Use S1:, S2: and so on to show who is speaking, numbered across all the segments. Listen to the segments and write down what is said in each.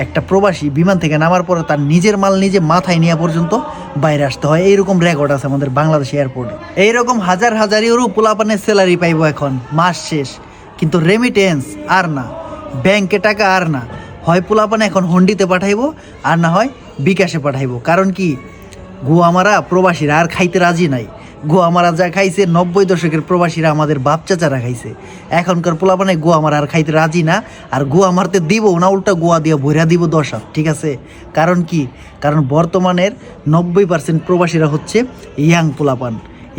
S1: একটা প্রবাসী বিমান থেকে নামার পরে তার নিজের মাল নিজে মাথায় নেওয়া পর্যন্ত বাইরে আসতে হয়। এইরকম রেকর্ড আছে আমাদের বাংলাদেশ এয়ারপোর্টে। এইরকম হাজার হাজার ইউরো পোলাপানের স্যালারি পাইবো এখন মাস শেষ, কিন্তু রেমিটেন্স আর না, ব্যাংকে টাকা আর না। হয় পোলাপান এখন হন্ডিতে পাঠাইবো, আর না হয় বিকাশে পাঠাইবো। কারণ কি, গোয়ামারা প্রবাসীরা আর খাইতে রাজি নাই। গোয়ামারা যা খাইছে 90 দশকের প্রবাসীরা আমাদের বাপ চাচারা খাইছে। এখনকার পোলাপানে গোয়ামারা আর খাইতে রাজি না, আর গোয়া মারতে দিব না, উল্টা গোয়া দিয়ে ভইরা দিব 10 হাত। ঠিক আছে? কারণ কি, কারণ বর্তমানের 90% প্রবাসীরা হচ্ছে ইয়াং পোলাপান।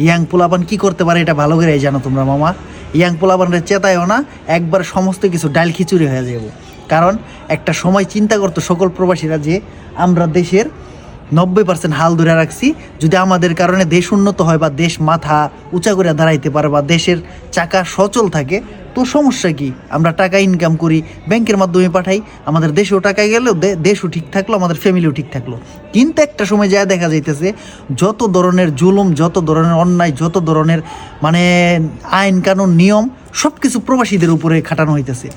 S1: ইয়াং পোলাপান কি করতে পারে এটা ভালো করে জানো তোমরা মামা। ইয়াং পোলাপানরা চেতায়ও না, একবার সমস্ত কিছু ডাল খিচুড়ি হয়ে যাব। কারণ একটা সময় চিন্তা করতো সকল প্রবাসীরা যে আমরা দেশের 90% হাল ধরে রাখছি, যদি আমাদের কারণে দেশ উন্নত হয় বা দেশ মাথা উঁচা করে দাঁড়াইতে পারে বা দেশের চাকা সচল থাকে, তো সমস্যা কি, আমরা টাকা ইনকাম করি, ব্যাংকের মাধ্যমে পাঠাই, আমাদের দেশেও টাকা গেলেও দেশও ঠিক থাকলো, আমাদের ফ্যামিলিও ঠিক থাকলো। কিন্তু একটা সময় যায় দেখা যাইতেছে যত ধরনের জুলুম, যত ধরনের অন্যায়, যত ধরনের মানে আইন কানুন নিয়ম সব কিছু প্রবাসীদের উপরে খাটানো হইতেছে,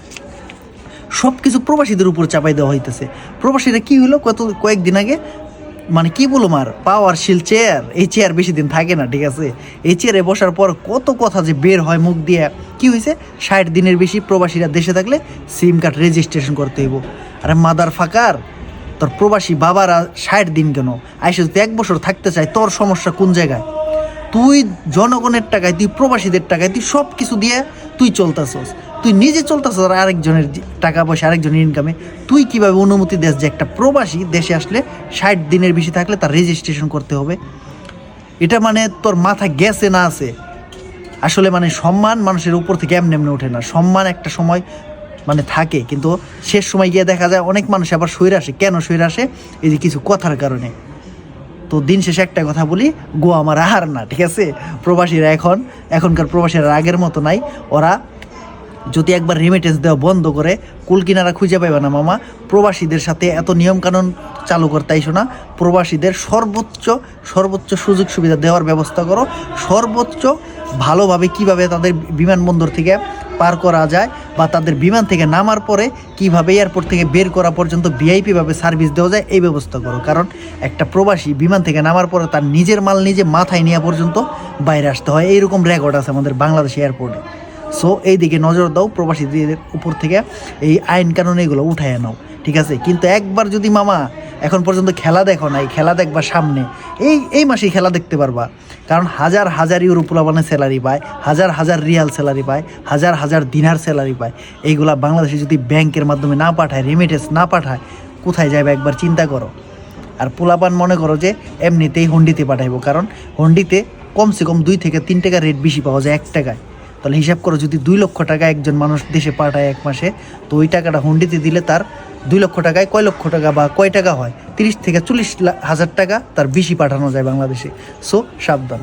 S1: সব কিছু প্রবাসীদের উপর চাপাই দেওয়া হইতেছে। প্রবাসীরা কি হলো, কয়েকদিন আগে মানে কি বলুম আর, পাওয়ারশীল চেয়ার, এই চেয়ার বেশি দিন থাকে না। ঠিক আছে? এই চেয়ারে বসার পর কত কথা যে বের হয় মুখ দিয়ে। কি হয়েছে, 60 দিনের বেশি প্রবাসীরা দেশে থাকলে সিম কার্ড রেজিস্ট্রেশন করতে হইব। আরে মাদার ফাকার, তোর প্রবাসী বাবারা 60 দিন কেন, আইসে যদি 1 বছর থাকতে চায়, তোর সমস্যা কোন জায়গায়? তুই জনগণের টাকায়, তুই প্রবাসীদের টাকায়, তুই সব কিছু দিয়ে তুই চলতেছস, তুই নিজে চলতেছস, আর আরেকজনের টাকা পয়সা, আরেকজনের ইনকামে তুই কিভাবে অনুমতি দেস যে একটা প্রবাসী দেশে আসলে 60 দিনের বেশি থাকলে তার রেজিস্ট্রেশন করতে হবে? এটা মানে তোর মাথা গেছে না আছে? আসলে মানে সম্মান মানুষের উপর থেকে এমনি এমনি ওঠে না। সম্মান একটা সময় মানে থাকে, কিন্তু শেষ সময় গিয়ে দেখা যায় অনেক মানুষ আবার সইরে আসে। কেন সইরে আসে? এই যে কিছু কথার কারণে। তো দিন শেষে একটা কথা বলি, গোয়া আমার আর না। ঠিক আছে? প্রবাসীরা এখনকার প্রবাসীরা আগের মতো নাই। ওরা যদি একবার রেমিটেন্স দেওয়া বন্ধ করে, কুল কিনারা খুঁজে পাইবে না মামা। প্রবাসীদের সাথে এত নিয়মকানুন চালু করতে আইসো না। প্রবাসীদের সর্বোচ্চ সুযোগ সুবিধা দেওয়ার ব্যবস্থা করো। সর্বোচ্চ ভালোভাবে কিভাবে তাদের বিমানবন্দর থেকে পার করা যায়, বা তাদের বিমান থেকে নামার পরে কিভাবে এয়ারপোর্ট থেকে বের করা পর্যন্ত ভিআইপিভাবে সার্ভিস দেওয়া যায়, এই ব্যবস্থা করো। কারণ একটা প্রবাসী বিমান থেকে নামার পরে তার নিজের মাল নিজে মাথায় নেওয়া পর্যন্ত বাইরে আসতে হয়। এইরকম রেকর্ড আছে আমাদের বাংলাদেশ এয়ারপোর্টে। সো এই দিকে নজর দাও, প্রবাসীদের উপর থেকে এই আইন কানুন এগুলো উঠায় নাও। ঠিক আছে? কিন্তু একবার যদি মামা এখন পর্যন্ত খেলা দেখো নাই, খেলা দেখবা সামনে, এই মাসেই খেলা দেখতে পারবা। কারণ হাজার হাজার ইউরো পোলাপানের স্যালারি পায়, হাজার হাজার রিয়াল স্যালারি পায়, হাজার হাজার দিনার স্যালারি পায়। এইগুলা বাংলাদেশে যদি ব্যাংকের মাধ্যমে না পাঠায়, রেমিটেন্স না পাঠায়, কোথায় যাবে একবার চিন্তা করো। আর পোলাপান মনে করো যে এমনিতেই হন্ডিতে পাঠাইবো, কারণ হন্ডিতে কমসে কম 2 থেকে 3 টাকা রেট বেশি পাওয়া যায় 1 টাকায়। তাহলে হিসাব করো, যদি 2 লক্ষ টাকা একজন মানুষ দেশে পাঠায় 1 মাসে, তো ওই টাকাটা হুন্ডিতে দিলে তার 2 লক্ষ টাকায় কয় লক্ষ টাকা বা কয় টাকা হয়? 30 থেকে 40 হাজার টাকা তার বেশি পাঠানো যায় বাংলাদেশে। সো সাবধান।